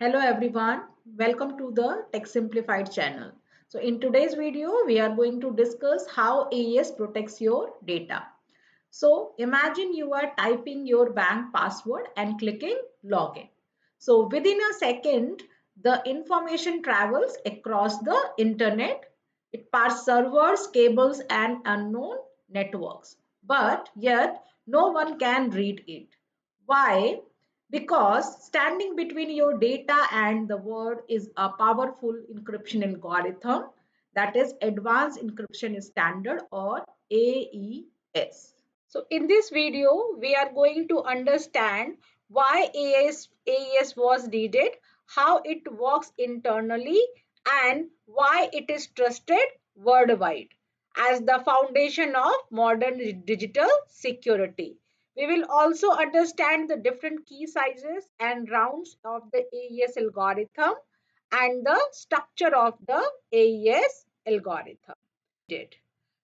Hello everyone, welcome to the Tech Simplified channel. So in today's video, we are going to discuss how AES protects your data. So imagine you are typing your bank password and clicking login. So within a second, the information travels across the internet. It passes servers, cables and unknown networks. But yet no one can read it. Why? Because standing between your data and the world is a powerful encryption algorithm, that is Advanced Encryption Standard or AES. So in this video, we are going to understand why AES was needed, how it works internally, and why it is trusted worldwide as the foundation of modern digital security. We will also understand the different key sizes and rounds of the AES algorithm and the structure of the AES algorithm.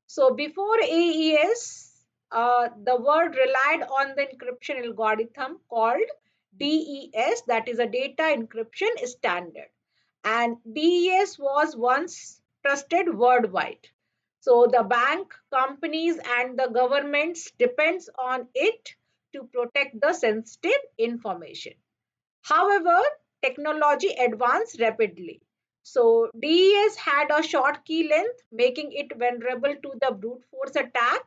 So before AES, the world relied on the encryption algorithm called DES, that is a data encryption standard. And DES was once trusted worldwide. So the bank, companies and the governments depends on it to protect the sensitive information. However, technology advanced rapidly. So DES had a short key length, making it vulnerable to the brute force attack.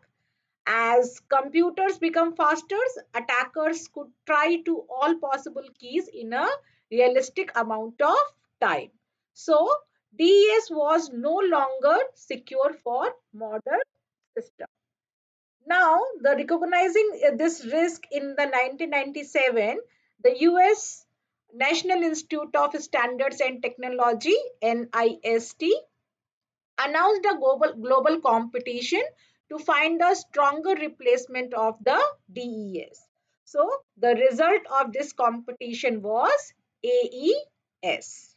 As computers become faster, attackers could try to all possible keys in a realistic amount of time. So DES was no longer secure for modern systems. Now, the recognizing this risk in the 1997, the US National Institute of Standards and Technology (NIST) announced a global competition to find a stronger replacement of the DES. So, the result of this competition was AES.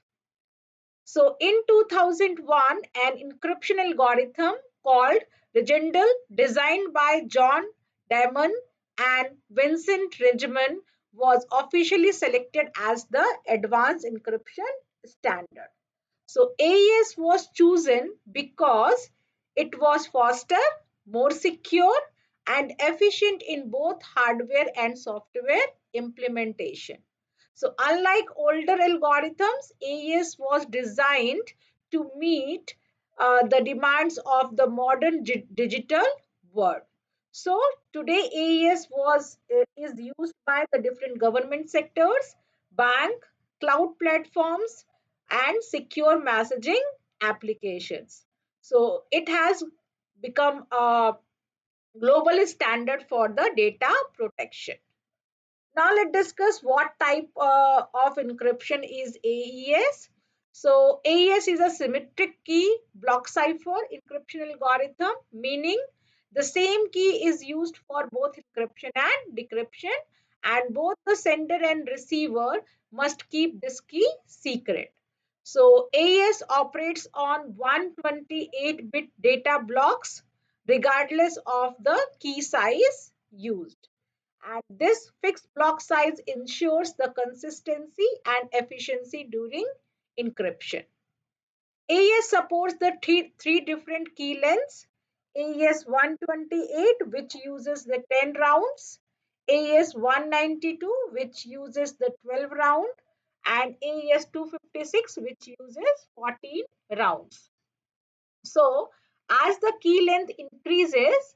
So in 2001, an encryption algorithm called Regendel, designed by John Damon and Vincent Ridgman, was officially selected as the advanced encryption standard. So AES was chosen because it was faster, more secure, and efficient in both hardware and software implementation. So unlike older algorithms, AES was designed to meet the demands of the modern digital world. So today is used by the different government sectors, bank, cloud platforms, and secure messaging applications. So it has become a global standard for the data protection. Now let's discuss what type of encryption is AES. So AES is a symmetric key block cipher encryption algorithm, meaning the same key is used for both encryption and decryption, and both the sender and receiver must keep this key secret. So AES operates on 128-bit data blocks regardless of the key size used. And this fixed block size ensures the consistency and efficiency during encryption. AES supports the three different key lengths. AES 128, which uses the 10 rounds, AES 192, which uses the 12 round, and AES 256, which uses 14 rounds. So as the key length increases,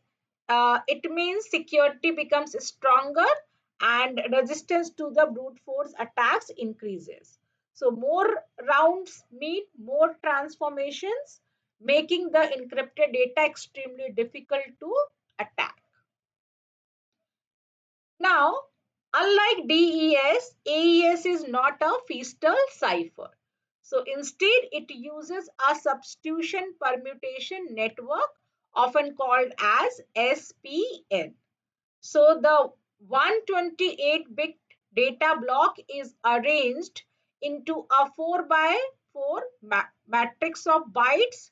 it means security becomes stronger and resistance to the brute force attacks increases. So more rounds mean more transformations, making the encrypted data extremely difficult to attack. Now, unlike DES, AES is not a Feastal cipher. So instead, it uses a substitution permutation network, often called as SPN. So the 128-bit data block is arranged into a 4 by 4 matrix of bytes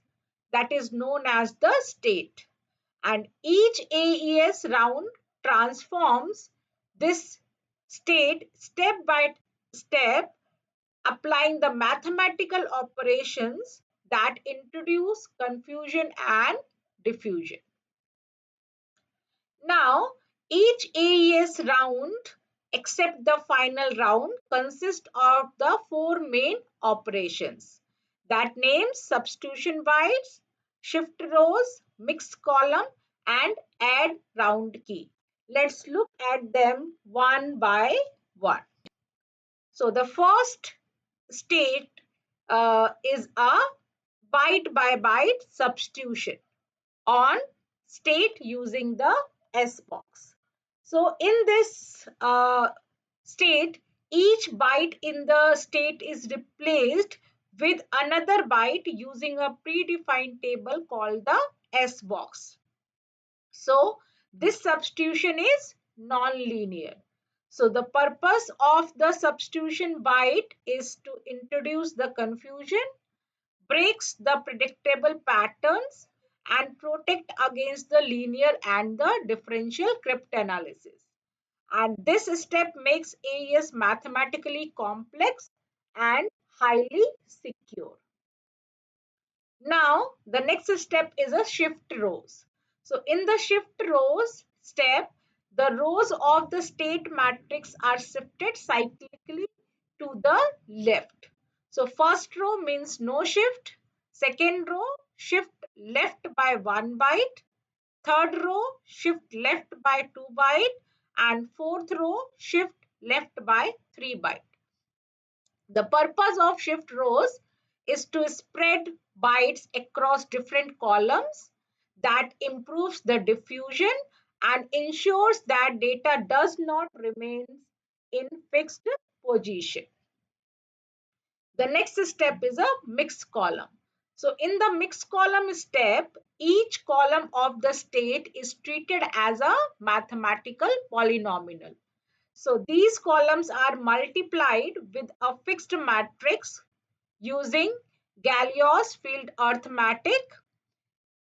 that is known as the state. And each AES round transforms this state step by step applying the mathematical operations that introduce confusion and diffusion. Now, each AES round except the final round consists of the four main operations that names substitution bytes, shift rows, mix column, and add round key. Let's look at them one by one. So the first state is a byte by byte substitution on state using the S box. So in this state, each byte in the state is replaced with another byte using a predefined table called the S box. So this substitution is non-linear. So the purpose of the substitution byte is to introduce the confusion, breaks the predictable patterns, and protect against the linear and the differential cryptanalysis. And this step makes AES mathematically complex and highly secure. Now, the next step is a shift rows. So in the shift rows step, the rows of the state matrix are shifted cyclically to the left. So first row means no shift, second row shift left by 1 byte, third row shift left by 2 byte, and fourth row shift left by 3 byte. The purpose of shift rows is to spread bytes across different columns that improves the diffusion and ensures that data does not remain in fixed position. The next step is a mix column. So in the mix column step, each column of the state is treated as a mathematical polynomial. So these columns are multiplied with a fixed matrix using Galileo's field arithmetic.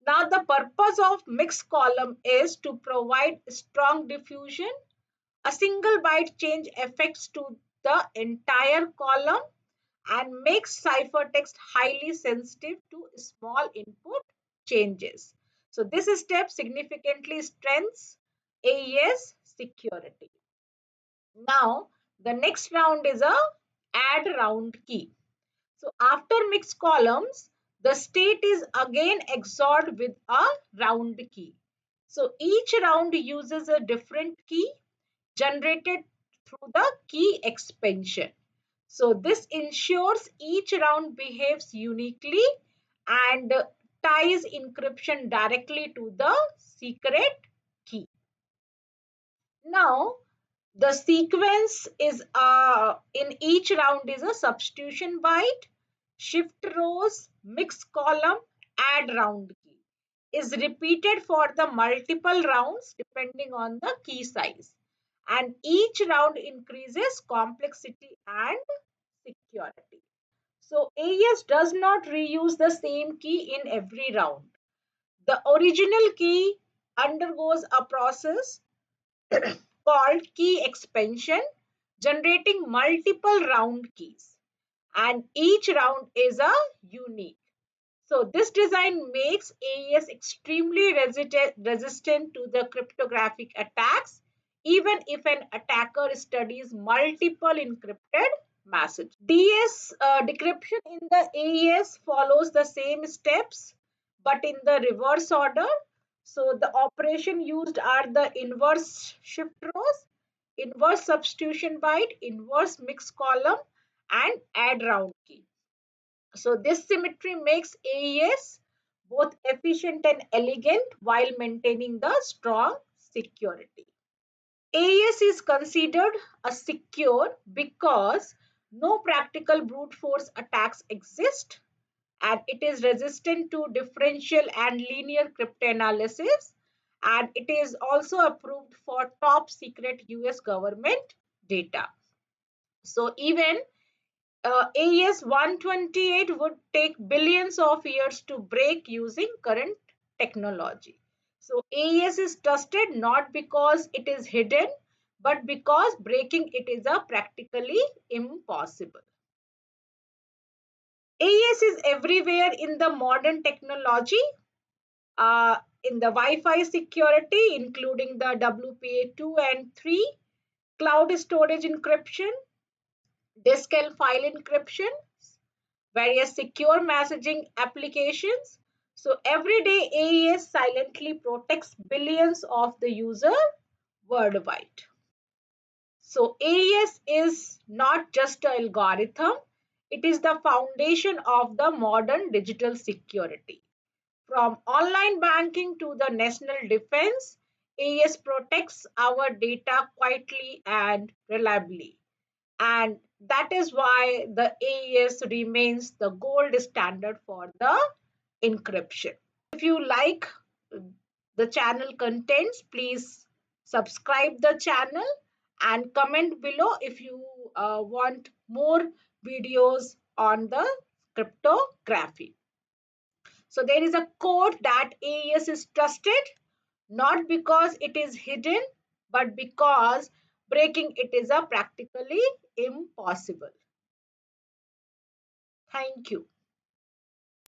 Now the purpose of mixed column is to provide strong diffusion. A single byte change affects to the entire column and makes ciphertext highly sensitive to small input changes. So this step significantly strengthens AES security. Now the next round is a add round key. So after mixed columns, the state is again XORed with a round key. So each round uses a different key generated through the key expansion. So this ensures each round behaves uniquely and ties encryption directly to the secret key. Now the sequence is in each round is a substitution byte, shift rows, mix column, add round key is repeated for the multiple rounds depending on the key size, and each round increases complexity and security. So AES does not reuse the same key in every round. The original key undergoes a process called key expansion, generating multiple round keys, and each round is a unique. So this design makes AES extremely resistant to the cryptographic attacks, even if an attacker studies multiple encrypted messages. DS decryption in the AES follows the same steps, but in the reverse order. So the operation used are the inverse shift rows, inverse substitution byte, inverse mix column, and add round key. So this symmetry makes AES both efficient and elegant while maintaining the strong security. AES is considered a secure because no practical brute force attacks exist, and it is resistant to differential and linear cryptanalysis, and it is also approved for top secret US government data. So even AES 128 would take billions of years to break using current technology. So AES is trusted not because it is hidden, but because breaking it is a practically impossible. AES is everywhere in the modern technology, in the Wi-Fi security, including the WPA 2 and 3, cloud storage encryption, disk and file encryption, various secure messaging applications. So every day AES silently protects billions of the user worldwide. So AES is not just an algorithm, it is the foundation of the modern digital security. From online banking to the national defense, AES protects our data quietly and reliably. And that is why the AES remains the gold standard for the encryption. If you like the channel contents, please subscribe the channel and comment below if you want more videos on the cryptography. So there is a quote that AES is trusted not because it is hidden, but because breaking it is a practically impossible. Thank you.